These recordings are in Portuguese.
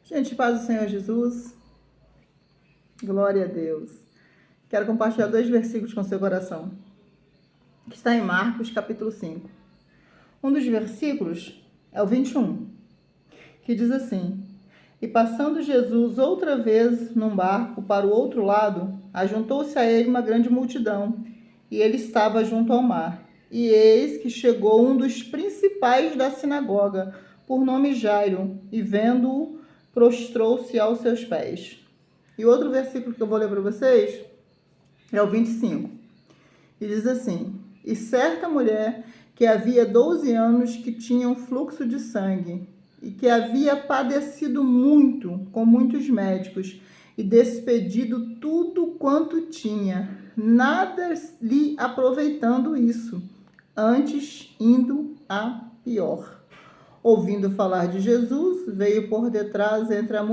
Gente, paz do Senhor Jesus, glória a Deus. Quero compartilhar 2 versículos com seu coração, que está em Marcos, capítulo 5. Um dos versículos é o 21, que diz assim: E passando Jesus outra vez num barco para o outro lado, ajuntou-se a ele uma grande multidão, e ele estava junto ao mar. E eis que chegou um dos principais da sinagoga, por nome Jairo, e vendo-o, prostrou-se aos seus pés. E outro versículo que eu vou ler para vocês é o 25. E diz assim: E certa mulher que havia 12 anos que tinha um fluxo de sangue e que havia padecido muito com muitos médicos e despedido tudo quanto tinha, nada lhe aproveitando isso, antes indo a pior. Ouvindo falar de Jesus, veio por detrás entre a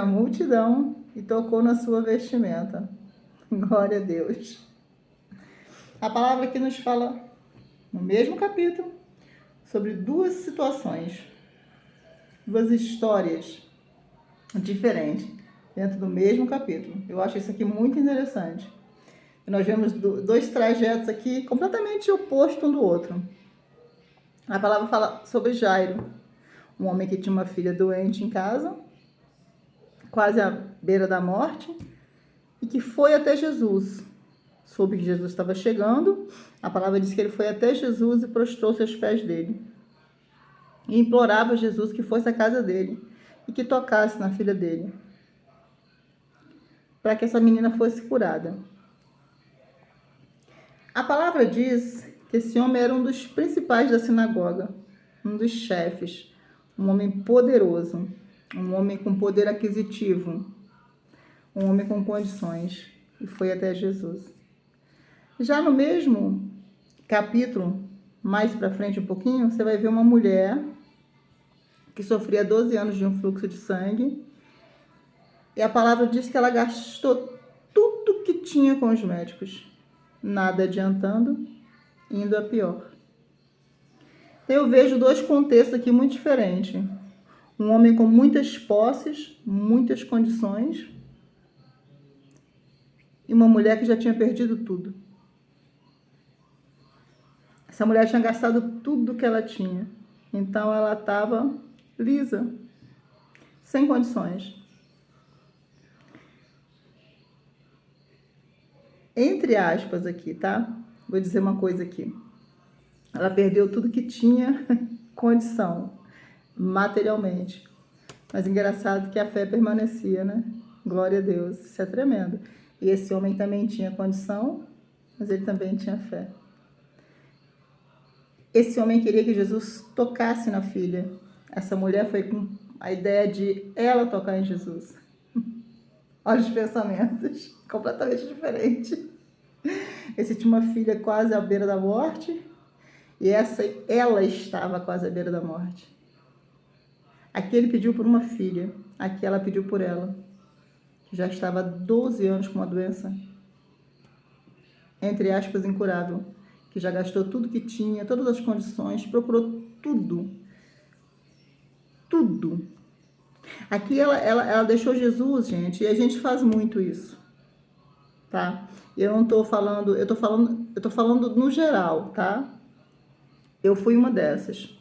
multidão e tocou na sua vestimenta. Glória a Deus. A palavra aqui nos fala, no mesmo capítulo, sobre 2 situações, 2 histórias diferentes, dentro do mesmo capítulo. Eu acho isso aqui muito interessante. Nós vemos 2 trajetos aqui completamente opostos um do outro. A palavra fala sobre Jairo, um homem que tinha uma filha doente em casa, quase à beira da morte, e que foi até Jesus. Soube que Jesus estava chegando, a palavra diz que ele foi até Jesus e prostrou-se aos pés dele. E implorava a Jesus que fosse à casa dele e que tocasse na filha dele, para que essa menina fosse curada. A palavra diz que esse homem era um dos principais da sinagoga, um dos chefes, um homem poderoso, um homem com poder aquisitivo, um homem com condições, e foi até Jesus. Já no mesmo capítulo, mais para frente um pouquinho, você vai ver uma mulher que sofria 12 anos de um fluxo de sangue, e a palavra diz que ela gastou tudo que tinha com os médicos, nada adiantando, indo a pior. Eu vejo 2 contextos aqui muito diferentes. Um homem com muitas posses, muitas condições, e uma mulher que já tinha perdido tudo. Essa mulher tinha gastado tudo que ela tinha. Então ela estava lisa, sem condições. Entre aspas aqui, tá? Vou dizer uma coisa aqui. Ela perdeu tudo que tinha condição, materialmente. Mas engraçado que a fé permanecia, né? Glória a Deus, isso é tremendo. E esse homem também tinha condição, mas ele também tinha fé. Esse homem queria que Jesus tocasse na filha. Essa mulher foi com a ideia de ela tocar em Jesus. Olha os pensamentos, completamente diferentes. Esse tinha uma filha quase à beira da morte, e ela estava quase à beira da morte. Aqui ele pediu por uma filha, aqui ela pediu por ela, que já estava há 12 anos com uma doença, entre aspas, incurável, que já gastou tudo que tinha, todas as condições, procurou tudo. Tudo. Aqui ela deixou Jesus, gente, e a gente faz muito isso, tá? Eu não tô falando, eu tô falando no geral, tá? Eu fui uma dessas.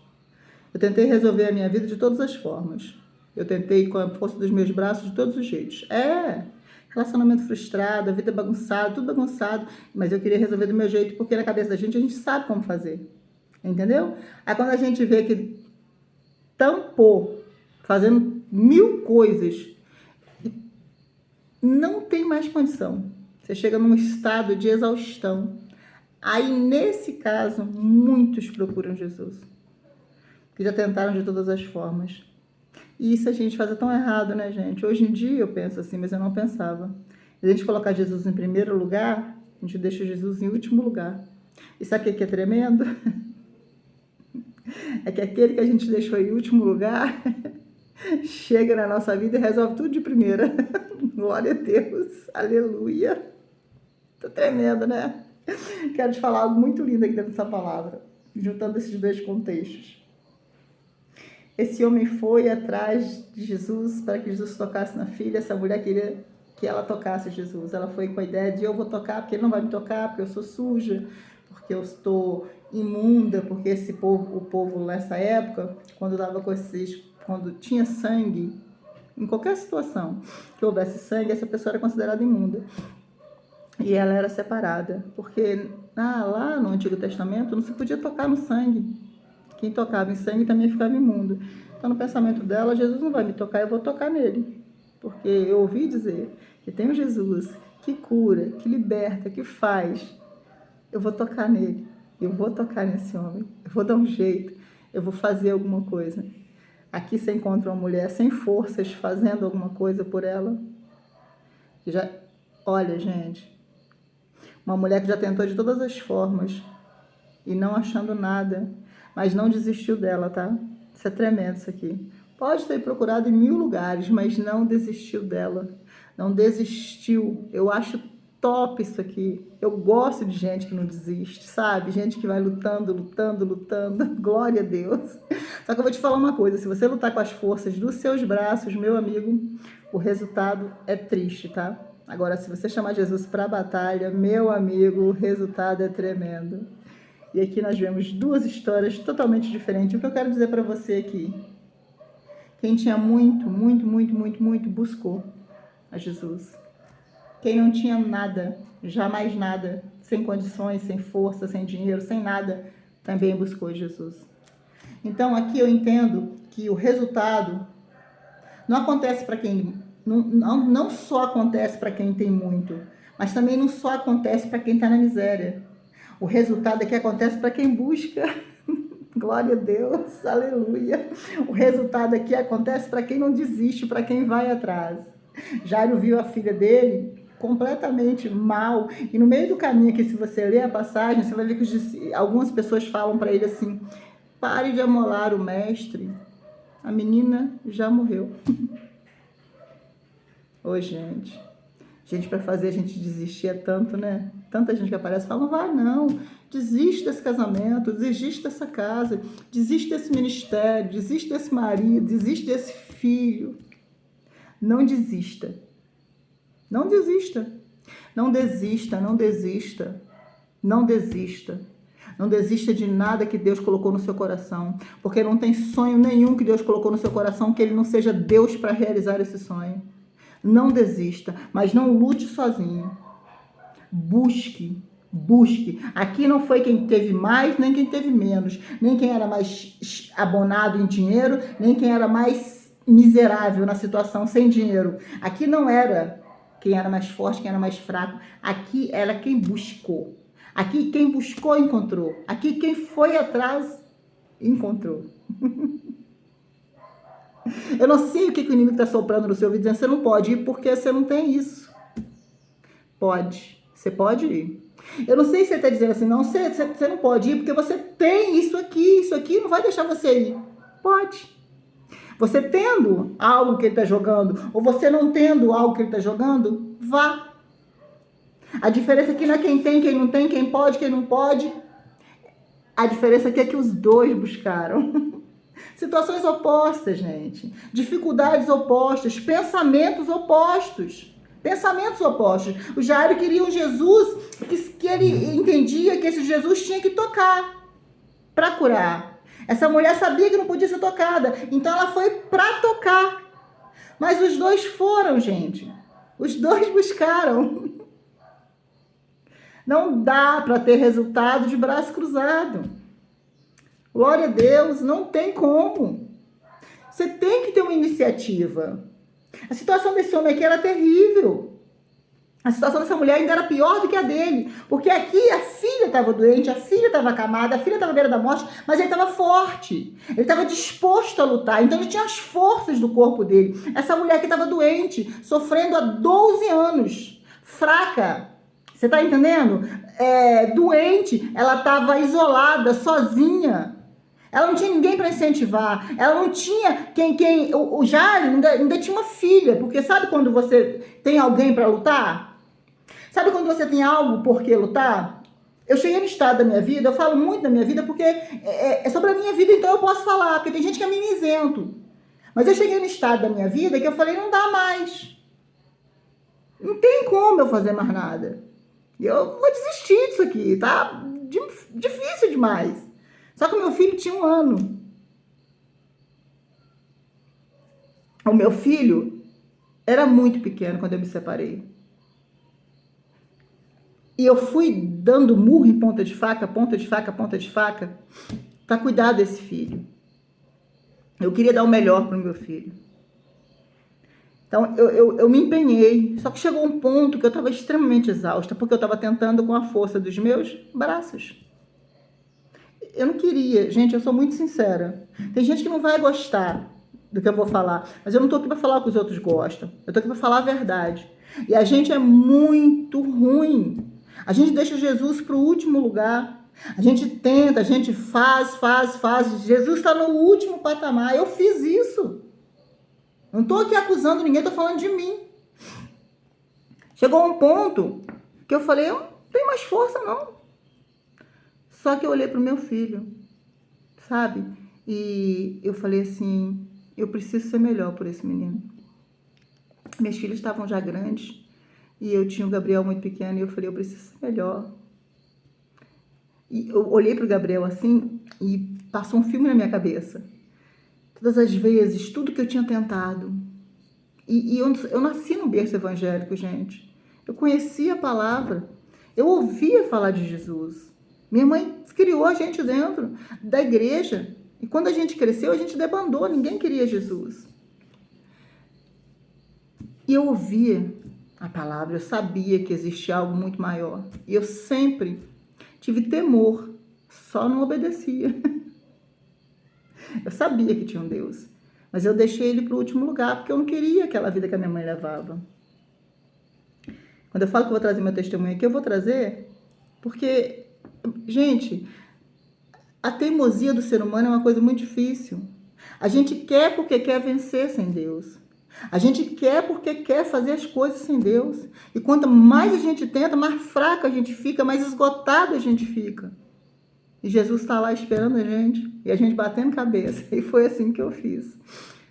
Eu tentei resolver a minha vida de todas as formas. Eu tentei com a força dos meus braços de todos os jeitos. Relacionamento frustrado, a vida bagunçada, tudo bagunçado, mas eu queria resolver do meu jeito, porque na cabeça da gente a gente sabe como fazer. Entendeu? Aí quando a gente vê que tampou, fazendo 1000 coisas, não tem mais condição. Você chega num estado de exaustão. Aí, nesse caso, muitos procuram Jesus, que já tentaram de todas as formas. E isso a gente faz tão errado, né, gente? Hoje em dia eu penso assim, mas eu não pensava. Se a gente colocar Jesus em primeiro lugar, a gente deixa Jesus em último lugar. E sabe o que é tremendo? É que aquele que a gente deixou em último lugar chega na nossa vida e resolve tudo de primeira. Glória a Deus. Aleluia. Tá tremendo, né? Quero te falar algo muito lindo aqui dentro dessa palavra, juntando esses 2 contextos. Esse homem foi atrás de Jesus para que Jesus tocasse na filha. Essa mulher queria que ela tocasse Jesus. Ela foi com a ideia de eu vou tocar porque ele não vai me tocar, porque eu sou suja, porque eu estou imunda, porque esse povo, o povo nessa época, quando tinha sangue, em qualquer situação que houvesse sangue, essa pessoa era considerada imunda. E ela era separada, porque lá no Antigo Testamento não se podia tocar no sangue. Quem tocava em sangue também ficava imundo. Então, no pensamento dela, Jesus não vai me tocar, eu vou tocar nele. Porque eu ouvi dizer que tem um Jesus que cura, que liberta, que faz. Eu vou tocar nele, eu vou tocar nesse homem, eu vou dar um jeito, eu vou fazer alguma coisa. Aqui você encontra uma mulher sem forças fazendo alguma coisa por ela. Olha, gente, uma mulher que já tentou de todas as formas e não achando nada, mas não desistiu dela, tá? Isso é tremendo isso aqui. Pode ter procurado em 1000 lugares, mas não desistiu dela. Não desistiu. Eu acho top isso aqui. Eu gosto de gente que não desiste, sabe? Gente que vai lutando, lutando, lutando. Glória a Deus. Só que eu vou te falar uma coisa. Se você lutar com as forças dos seus braços, meu amigo, o resultado é triste, tá? Agora, se você chamar Jesus para a batalha, meu amigo, o resultado é tremendo. E aqui nós vemos duas histórias totalmente diferentes. O que eu quero dizer para você aqui? Quem tinha muito, buscou a Jesus. Quem não tinha nada, jamais nada, sem condições, sem força, sem dinheiro, sem nada, também buscou Jesus. Então aqui eu entendo que o resultado não acontece para quem... Não só acontece para quem tem muito, mas também não só acontece para quem está na miséria. O resultado é que acontece para quem busca. Glória a Deus, aleluia. O resultado aqui acontece para quem não desiste, para quem vai atrás. Jairo viu a filha dele completamente mal, e no meio do caminho aqui, se você ler a passagem, você vai ver que algumas pessoas falam para ele assim: pare de amolar o mestre, a menina já morreu. Ô, gente, para fazer a gente desistir é tanto, né? Tanta gente que aparece e fala: não vai não, desiste desse casamento, desiste dessa casa, desiste desse ministério, desiste desse marido, desiste desse filho. Não desista. Não desista. Não desista, não desista. Não desista. Não desista de nada que Deus colocou no seu coração, porque não tem sonho nenhum que Deus colocou no seu coração que ele não seja Deus para realizar esse sonho. Não desista, mas não lute sozinho. Busque. Aqui não foi quem teve mais, nem quem teve menos, nem quem era mais abonado em dinheiro, nem quem era mais miserável na situação sem dinheiro. Aqui não era quem era mais forte, quem era mais fraco. Aqui era quem buscou. Aqui quem buscou, encontrou. Aqui quem foi atrás, encontrou. Eu não sei o que o inimigo está soprando no seu ouvido, dizendo: você não pode ir porque você não tem isso. Pode. Você pode ir. Eu não sei se ele está dizendo assim: não, você não pode ir porque você tem isso aqui não vai deixar você ir. Pode. Você tendo algo que ele está jogando, ou você não tendo algo que ele está jogando, vá. A diferença aqui não é quem tem, quem não tem, quem pode, quem não pode. A diferença aqui é que os dois buscaram. Situações opostas, gente. Dificuldades opostas, pensamentos opostos. Pensamentos opostos. O Jairo queria um Jesus que ele entendia que esse Jesus tinha que tocar para curar. Essa mulher sabia que não podia ser tocada, então ela foi para tocar. Mas os dois foram, gente. Os dois buscaram. Não dá para ter resultado de braço cruzado. Glória a Deus, não tem como. Você tem que ter uma iniciativa. A situação desse homem aqui era terrível. A situação dessa mulher ainda era pior do que a dele. Porque aqui a filha estava doente, a filha estava acamada, a filha estava à beira da morte, mas ele estava forte. Ele estava disposto a lutar. Então ele tinha as forças do corpo dele. Essa mulher que estava doente, sofrendo há 12 anos, fraca. Você está entendendo? Doente, ela estava isolada, sozinha. Ela não tinha ninguém para incentivar. Ela não tinha o Jairo ainda tinha uma filha. Porque sabe quando você tem alguém para lutar? Sabe quando você tem algo por que lutar? Eu cheguei no estado da minha vida, eu falo muito da minha vida porque é sobre a minha vida, então eu posso falar, porque tem gente que é mimizento. Mas eu cheguei no estado da minha vida que eu falei, não dá mais. Não tem como eu fazer mais nada. Eu vou desistir disso aqui, tá? Difícil demais. Só que o meu filho tinha 1 ano. O meu filho era muito pequeno quando eu me separei. E eu fui dando murro em ponta de faca, ponta de faca, ponta de faca, para cuidar desse filho. Eu queria dar o melhor para o meu filho. Então, eu me empenhei. Só que chegou um ponto que eu estava extremamente exausta, porque eu estava tentando com a força dos meus braços. Eu não queria. Gente, eu sou muito sincera. Tem gente que não vai gostar do que eu vou falar, mas eu não estou aqui para falar o que os outros gostam. Eu estou aqui para falar a verdade. E a gente é muito ruim. A gente deixa Jesus para o último lugar. A gente tenta, a gente faz. Jesus está no último patamar. Eu fiz isso. Não estou aqui acusando ninguém, estou falando de mim. Chegou um ponto que eu falei, eu não tenho mais força, não. Só que eu olhei para o meu filho, sabe? E eu falei assim, eu preciso ser melhor por esse menino. Minhas filhas estavam já grandes e eu tinha o Gabriel muito pequeno e eu falei, eu preciso ser melhor. E eu olhei para o Gabriel assim e passou um filme na minha cabeça. Todas as vezes, tudo que eu tinha tentado. E eu nasci num berço evangélico, gente. Eu conhecia a palavra. Eu ouvia falar de Jesus. Minha mãe criou a gente dentro da igreja. E quando a gente cresceu, a gente debandou. Ninguém queria Jesus. E eu ouvia a palavra. Eu sabia que existia algo muito maior. E eu sempre tive temor. Só não obedecia. Eu sabia que tinha um Deus, mas eu deixei ele para o último lugar, porque eu não queria aquela vida que a minha mãe levava. Quando eu falo que eu vou trazer meu testemunho aqui, eu vou trazer porque, gente, a teimosia do ser humano é uma coisa muito difícil. A gente quer porque quer vencer sem Deus. A gente quer porque quer fazer as coisas sem Deus. E quanto mais a gente tenta, mais fraca a gente fica, mais esgotado a gente fica. E Jesus está lá esperando a gente, e a gente batendo cabeça. E foi assim que eu fiz.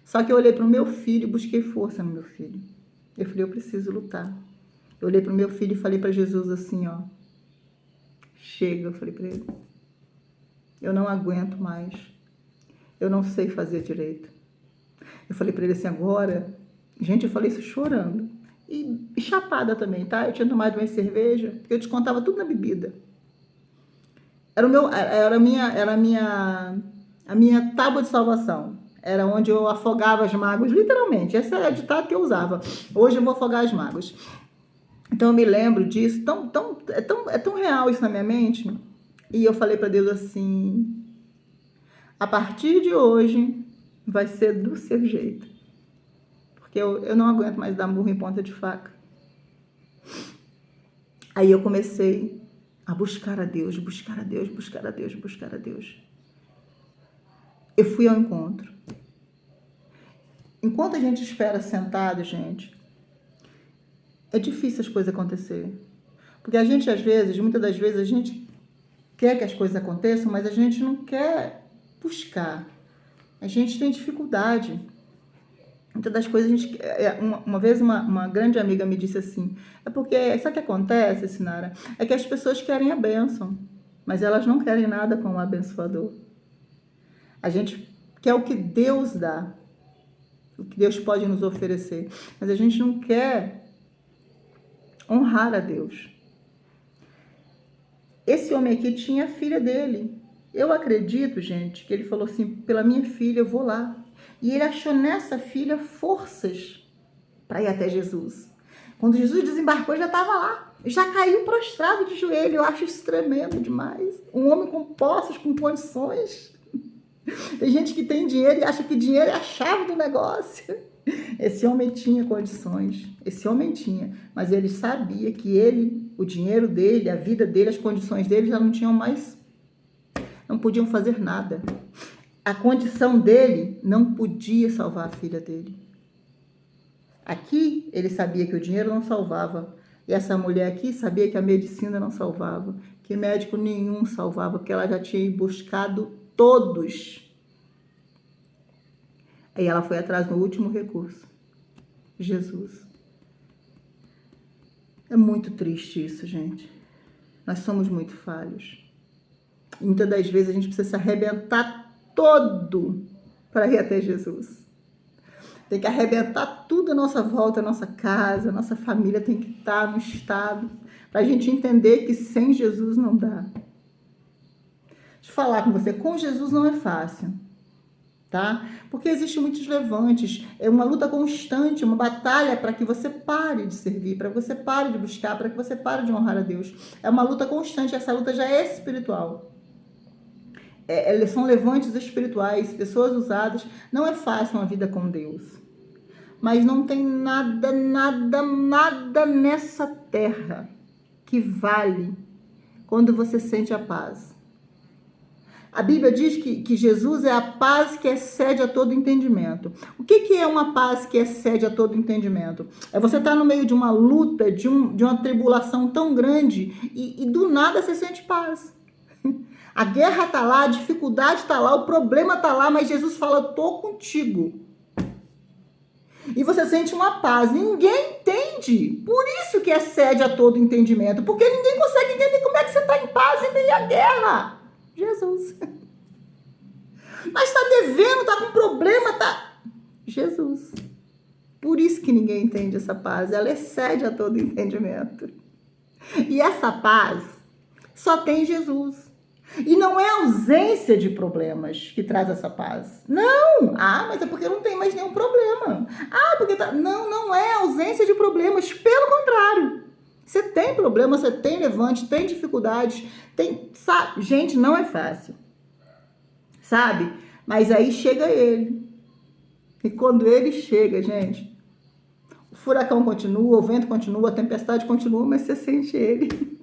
Só que eu olhei para o meu filho e busquei força no meu filho. Eu falei, eu preciso lutar. Eu olhei para o meu filho e falei para Jesus assim, ó. Chega, eu falei para ele. Eu não aguento mais. Eu não sei fazer direito. Eu falei para ele assim, agora... Gente, eu falei isso chorando. E chapada também, tá? Eu tinha tomado uma cerveja, porque eu descontava tudo na bebida. Era a minha tábua de salvação. Era onde eu afogava as mágoas, literalmente. Esse é o ditado que eu usava. Hoje eu vou afogar as mágoas. Então eu me lembro disso, é tão real isso na minha mente. E eu falei para Deus assim: a partir de hoje vai ser do seu jeito. Porque eu não aguento mais dar murro em ponta de faca. Aí eu comecei a buscar a Deus, buscar a Deus, buscar a Deus, buscar a Deus. Eu fui ao encontro. Enquanto a gente espera sentado, gente, é difícil as coisas acontecerem. Porque a gente, às vezes, muitas das vezes, a gente quer que as coisas aconteçam, mas a gente não quer buscar. A gente tem dificuldade. Muitas das coisas, a gente... Uma vez uma grande amiga me disse assim, é porque, sabe o que acontece, Sinara? É que as pessoas querem a bênção, mas elas não querem nada com o abençoador. A gente quer o que Deus dá, o que Deus pode nos oferecer, mas a gente não quer honrar a Deus. Esse homem aqui tinha a filha dele. Eu acredito, gente, que ele falou assim, pela minha filha eu vou lá. E ele achou nessa filha forças para ir até Jesus. Quando Jesus desembarcou, ele já estava lá. Já caiu prostrado de joelho. Eu acho isso tremendo demais. Um homem com posses, com condições. Tem gente que tem dinheiro e acha que dinheiro é a chave do negócio. Esse homem tinha condições. Esse homem tinha. Mas ele sabia que ele, o dinheiro dele, a vida dele, as condições dele já não tinham mais... Não podiam fazer nada. A condição dele não podia salvar a filha dele. Aqui, ele sabia que o dinheiro não salvava. E essa mulher aqui sabia que a medicina não salvava. que médico nenhum salvava, porque ela já tinha buscado todos. Aí ela foi atrás do último recurso, Jesus. É muito triste isso, gente. Nós somos muito falhos. E muitas das vezes a gente precisa se arrebentar todo para ir até Jesus. Tem que arrebentar tudo à nossa volta, a nossa casa, a nossa família tem que estar no estado para a gente entender que sem Jesus não dá. Deixa eu falar com você, com Jesus não é fácil, tá? Porque existem muitos levantes, é uma luta constante, uma batalha para que você pare de servir, para que você pare de buscar, para que você pare de honrar a Deus. É uma luta constante, essa luta já é espiritual. São levantes espirituais, pessoas usadas. Não é fácil uma vida com Deus. Mas não tem nada nessa terra que vale quando você sente a paz. A Bíblia diz que Jesus é a paz que excede a todo entendimento. O que é uma paz que excede a todo entendimento? É você estar no meio de uma luta, de uma tribulação tão grande e do nada você sente paz. A guerra está lá, a dificuldade está lá, o problema está lá, mas Jesus fala, estou contigo. E você sente uma paz. Ninguém entende. Por isso que excede a todo entendimento. Porque ninguém consegue entender como é que você está em paz em meio à guerra. Jesus. Mas está devendo, está com problema, está... Jesus. Por isso que ninguém entende essa paz. Ela excede a todo entendimento. E essa paz só tem Jesus. E não é a ausência de problemas que traz essa paz. Não! Ah, mas é porque não tem mais nenhum problema. Ah, porque tá... Não é a ausência de problemas. Pelo contrário. Você tem problema, você tem levante, tem dificuldades, tem... Sabe? Gente, não é fácil. Sabe? Mas aí chega ele. E quando ele chega, gente, o furacão continua, o vento continua, a tempestade continua, mas você sente ele.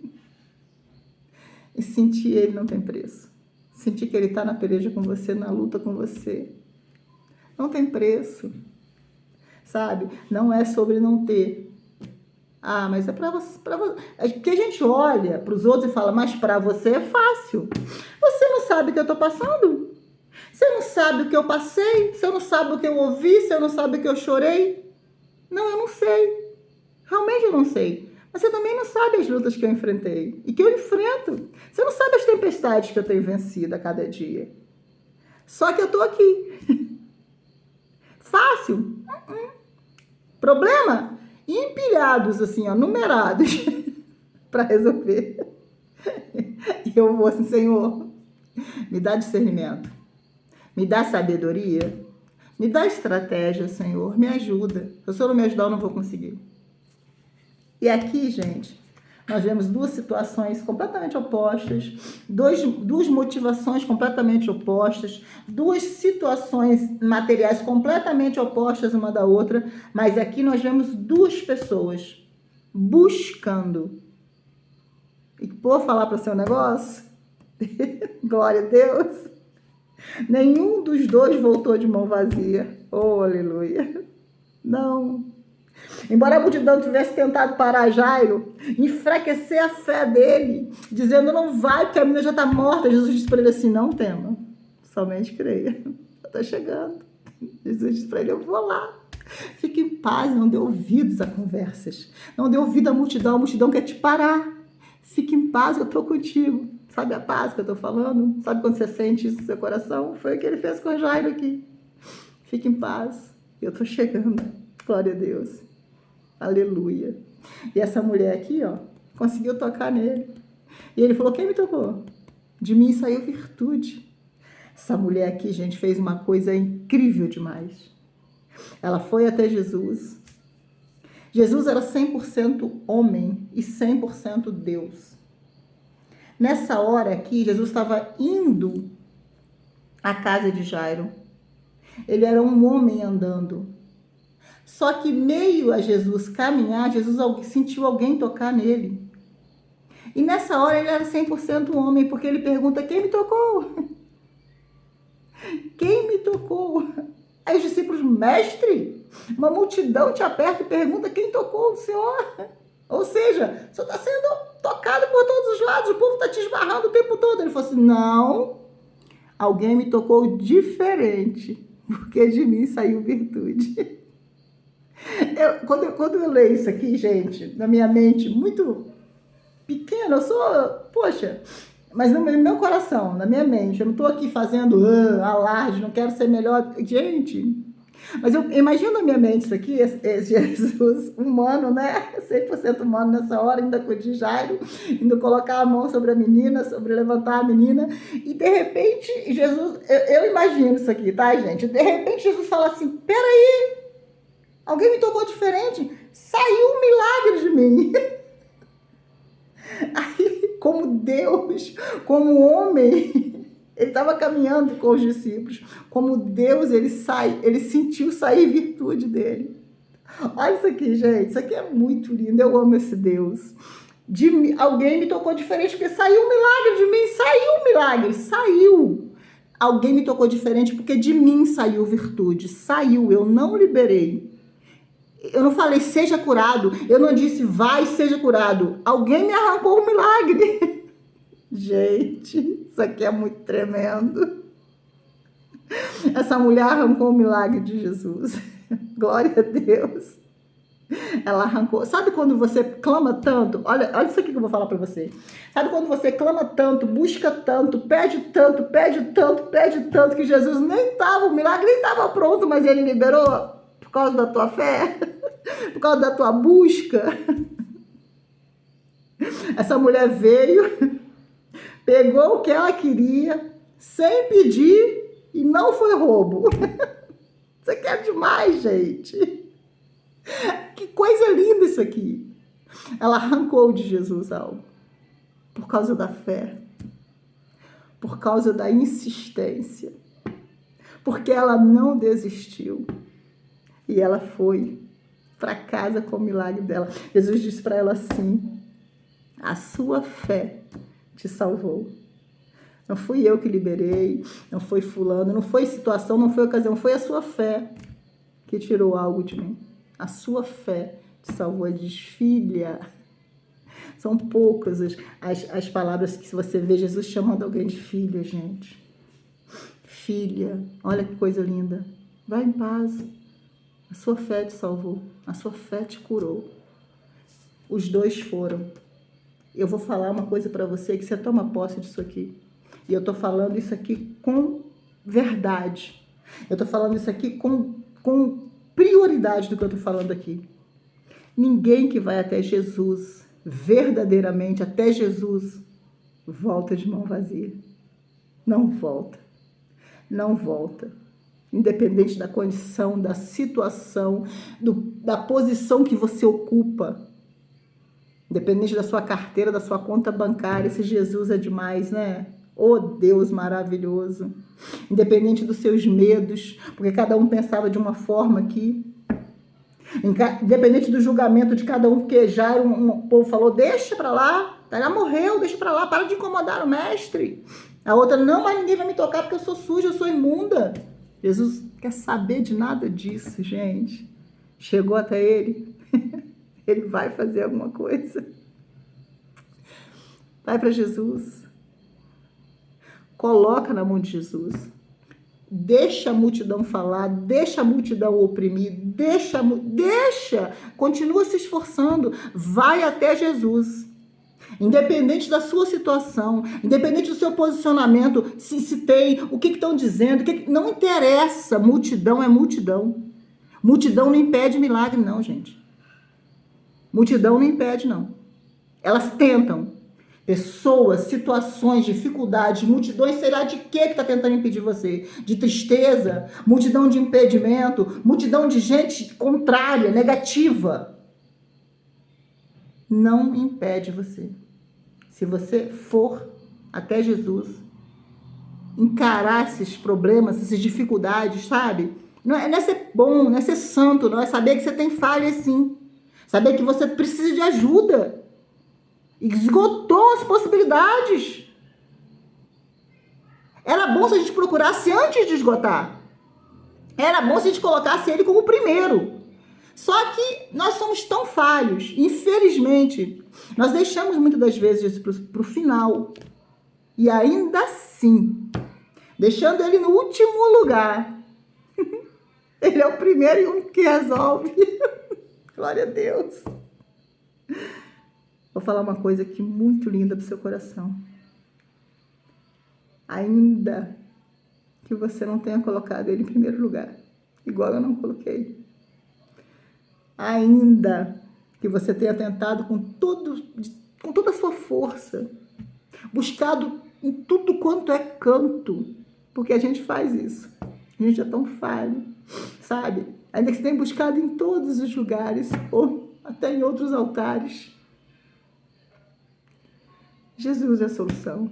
E sentir ele não tem preço. Sentir que ele está na peleja com você, na luta com você. Não tem preço. Sabe? Não é sobre não ter. Ah, mas é para você. É porque a gente olha para os outros e fala, mas para você é fácil. Você não sabe o que eu estou passando? Você não sabe o que eu passei? Você não sabe o que eu ouvi? Você não sabe o que eu chorei? Não, eu não sei. Realmente eu não sei. Mas você também não sabe as lutas que eu enfrentei e que eu enfrento. Você não sabe as tempestades que eu tenho vencido a cada dia. Só que eu tô aqui. Fácil? Problema? Empilhados, assim, ó, numerados para resolver. E eu vou assim, Senhor, me dá discernimento, me dá sabedoria, me dá estratégia, Senhor, me ajuda. Se o Senhor não me ajudar, eu não vou conseguir. E aqui, gente, nós vemos duas situações completamente opostas, duas motivações completamente opostas, duas situações materiais completamente opostas uma da outra, mas aqui nós vemos duas pessoas buscando. E por falar para o seu negócio, glória a Deus, nenhum dos dois voltou de mão vazia. Oh, aleluia. Não. Embora a multidão tivesse tentado parar Jairo, enfraquecer a fé dele, dizendo, não vai, porque a menina já está morta. Jesus disse para ele assim, não tema, somente creia. Está chegando. Jesus disse para ele, eu vou lá. Fique em paz, não dê ouvidos a conversas. Não dê ouvido à multidão, a multidão quer te parar. Fique em paz, eu estou contigo. Sabe a paz que eu estou falando? Sabe quando você sente isso no seu coração? Foi o que ele fez com Jairo aqui. Fique em paz, eu estou chegando. Glória a Deus. Aleluia. E essa mulher aqui, ó, conseguiu tocar nele. E ele falou, quem me tocou? De mim saiu virtude. Essa mulher aqui, gente, fez uma coisa incrível demais. Ela foi até Jesus. Jesus era 100% homem e 100% Deus. Nessa hora aqui, Jesus estava indo à casa de Jairo. Ele era um homem andando. Só que meio a Jesus caminhar, Jesus sentiu alguém tocar nele. E nessa hora ele era 100% homem, porque ele pergunta, quem me tocou? Quem me tocou? Aí os discípulos, mestre, uma multidão te aperta e pergunta, quem tocou o Senhor? Ou seja, você está sendo tocado por todos os lados, o povo está te esbarrando o tempo todo. Ele falou assim, não, alguém me tocou diferente, porque de mim saiu virtude. Quando eu leio isso aqui, gente, na minha mente, muito pequena, eu sou, poxa, mas no meu coração, na minha mente, eu não estou aqui fazendo alarde, não quero ser melhor. Gente, mas eu imagino na minha mente isso aqui, esse Jesus humano, né? 100% humano nessa hora, ainda com o Jairo, indo colocar a mão sobre a menina, sobre levantar a menina, e de repente, Jesus, eu imagino isso aqui, tá, gente? De repente, Jesus fala assim, peraí, alguém me tocou diferente, saiu um milagre de mim. Aí, como Deus, como homem, ele estava caminhando com os discípulos. Como Deus, ele sentiu sair virtude dele. Olha isso aqui, gente. Isso aqui é muito lindo. Eu amo esse Deus. Alguém me tocou diferente, porque saiu um milagre de mim. Saiu um milagre. Saiu. Alguém me tocou diferente, porque de mim saiu virtude. Saiu. Eu não liberei. Eu não falei, seja curado. Eu não disse, vai, seja curado. Alguém me arrancou um milagre. Gente, isso aqui é muito tremendo. Essa mulher arrancou o milagre de Jesus. Glória a Deus. Ela arrancou. Sabe quando você clama tanto? Olha isso aqui que eu vou falar pra você. Sabe quando você clama tanto, busca tanto, pede tanto, pede tanto, pede tanto, que Jesus nem estava, o milagre nem estava pronto, mas ele liberou por causa da tua fé? Por causa da tua busca. Essa mulher veio, pegou o que ela queria, sem pedir, e não foi roubo. Isso aqui é demais, gente. Que coisa linda isso aqui. Ela arrancou de Jesus algo. Por causa da fé. Por causa da insistência. Porque ela não desistiu. E ela foi para casa com o milagre dela. Jesus disse para ela assim, a sua fé te salvou. Não fui eu que liberei, não foi fulano, não foi situação, não foi ocasião, foi a sua fé que tirou algo de mim. A sua fé te salvou. Ele diz, filha. São poucas as palavras que você vê Jesus chamando alguém de filha, gente. Filha, olha que coisa linda. Vai em paz. A sua fé te salvou, a sua fé te curou. Os dois foram. Eu vou falar uma coisa para você, que você toma posse disso aqui. E eu tô falando isso aqui com verdade. Eu tô falando isso aqui com prioridade do que eu tô falando aqui. Ninguém que vai até Jesus, verdadeiramente até Jesus, volta de mão vazia. Não volta. Não volta. Independente da condição, da situação, da posição que você ocupa, independente da sua carteira, da sua conta bancária, esse Jesus é demais, né? Oh, Deus maravilhoso. Independente dos seus medos, porque cada um pensava de uma forma aqui. Independente do julgamento de cada um, porque já um povo falou, deixa pra lá, ela morreu, deixa pra lá, para de incomodar o mestre. A outra, não, mas ninguém vai me tocar porque eu sou suja, eu sou imunda. Jesus quer saber de nada disso, gente. Chegou até ele, ele vai fazer alguma coisa. Vai para Jesus. Coloca na mão de Jesus. Deixa a multidão falar, deixa a multidão oprimir, deixa, continua se esforçando, vai até Jesus. Independente da sua situação, independente do seu posicionamento, se tem, o que estão dizendo, não interessa, multidão é multidão. Multidão não impede milagre, não, gente. Multidão não impede, não. Elas tentam. Pessoas, situações, dificuldades, multidões, será de que está tentando impedir você? De tristeza, multidão de impedimento, multidão de gente contrária, negativa. Não impede você. Se você for até Jesus, encarar esses problemas, essas dificuldades, sabe? Não é ser bom, não é ser santo, não é saber que você tem falha sim. Saber que você precisa de ajuda. Esgotou as possibilidades. Era bom se a gente procurasse antes de esgotar. Era bom se a gente colocasse ele como primeiro. Só que nós somos tão falhos, infelizmente, nós deixamos muitas das vezes isso para o final. E ainda assim, deixando ele no último lugar, ele é o primeiro e único que resolve. Glória a Deus. Vou falar uma coisa aqui muito linda para o seu coração. Ainda que você não tenha colocado ele em primeiro lugar, igual eu não coloquei. Ainda que você tenha tentado com toda a sua força, buscado em tudo quanto é canto, porque a gente faz isso. A gente é tão falho, sabe? Ainda que você tenha buscado em todos os lugares, ou até em outros altares. Jesus é a solução.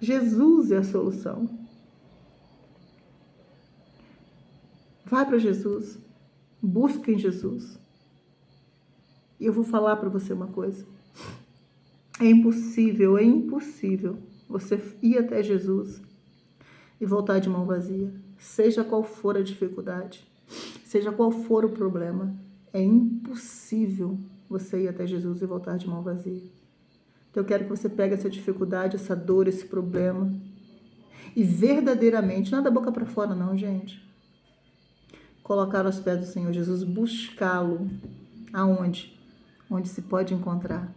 Jesus é a solução. Vai para Jesus. Busca em Jesus. E eu vou falar para você uma coisa. É impossível você ir até Jesus e voltar de mão vazia. Seja qual for a dificuldade, seja qual for o problema, é impossível você ir até Jesus e voltar de mão vazia. Então eu quero que você pegue essa dificuldade, essa dor, esse problema e verdadeiramente, não é da boca para fora não, gente, colocar aos pés do Senhor Jesus, buscá-lo. Aonde? Onde se pode encontrar.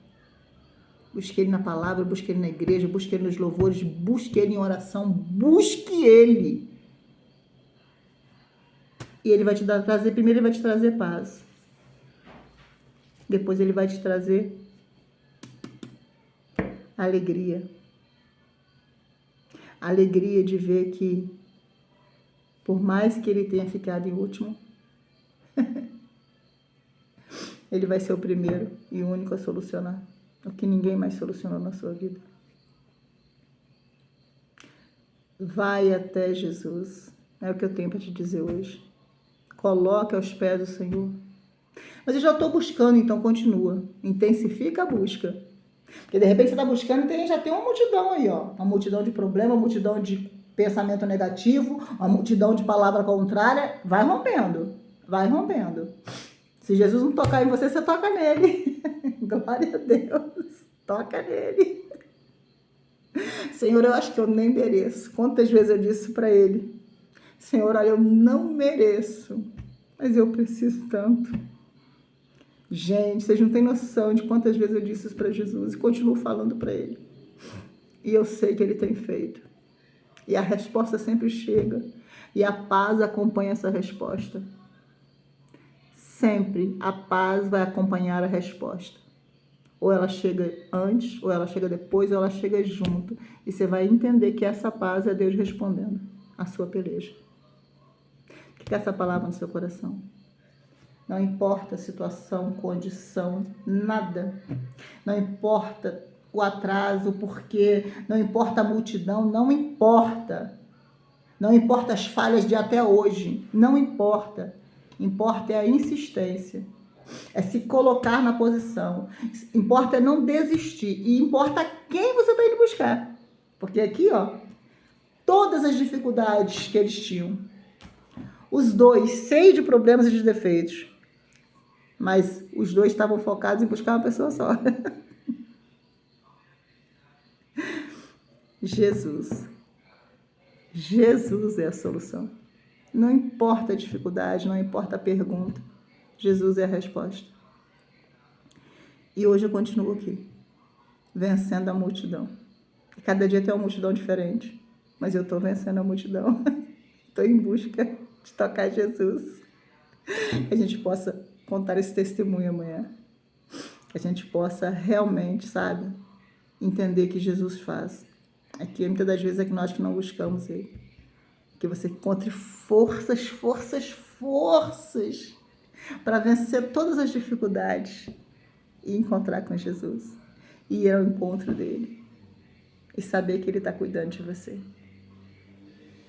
Busque ele na palavra, busque ele na igreja, busque ele nos louvores, busque ele em oração, busque ele. E ele vai te trazer, primeiro ele vai te trazer paz. Depois ele vai te trazer alegria. Alegria de ver que, por mais que ele tenha ficado em último, ele vai ser o primeiro e o único a solucionar o que ninguém mais solucionou na sua vida. Vai até Jesus. É o que eu tenho para te dizer hoje. Coloque aos pés do Senhor. Mas eu já estou buscando, então continua. Intensifica a busca. Porque de repente você está buscando e já tem uma multidão aí, ó. Uma multidão de problema, uma multidão de pensamento negativo, uma multidão de palavra contrária. Vai rompendo. Vai rompendo. Se Jesus não tocar em você, você toca nele. Glória a Deus. Toca nele. Senhor, eu acho que eu nem mereço. Quantas vezes eu disse para ele? Senhor, olha, eu não mereço, mas eu preciso tanto. Gente, vocês não têm noção de quantas vezes eu disse isso para Jesus e continuo falando para ele. E eu sei que ele tem feito. E a resposta sempre chega. E a paz acompanha essa resposta. Sempre a paz vai acompanhar a resposta. Ou ela chega antes, ou ela chega depois, ou ela chega junto. E você vai entender que essa paz é Deus respondendo a sua peleja. Fica essa palavra no seu coração. Não importa a situação, condição, nada. Não importa o atraso, o porquê, não importa a multidão, não importa. Não importa as falhas de até hoje, não importa. Importa é a insistência. É se colocar na posição. Importa é não desistir. E importa quem você está indo buscar. Porque aqui, ó, todas as dificuldades que eles tinham, os dois, cheios de problemas e de defeitos, mas os dois estavam focados em buscar uma pessoa só. Jesus. Jesus é a solução. Não importa a dificuldade, não importa a pergunta. Jesus é a resposta. E hoje eu continuo aqui, vencendo a multidão. Cada dia tem uma multidão diferente, mas eu estou vencendo a multidão. Estou em busca de tocar Jesus. Que a gente possa contar esse testemunho amanhã. Que a gente possa realmente, sabe, entender que Jesus faz. É que muitas das vezes é que nós que não buscamos Ele. Que você encontre forças para vencer todas as dificuldades e encontrar com Jesus. E ir ao encontro dele. E saber que ele está cuidando de você.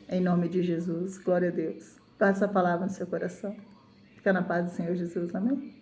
Em nome de Jesus. Glória a Deus. Passa a palavra no seu coração. Fica na paz do Senhor Jesus. Amém?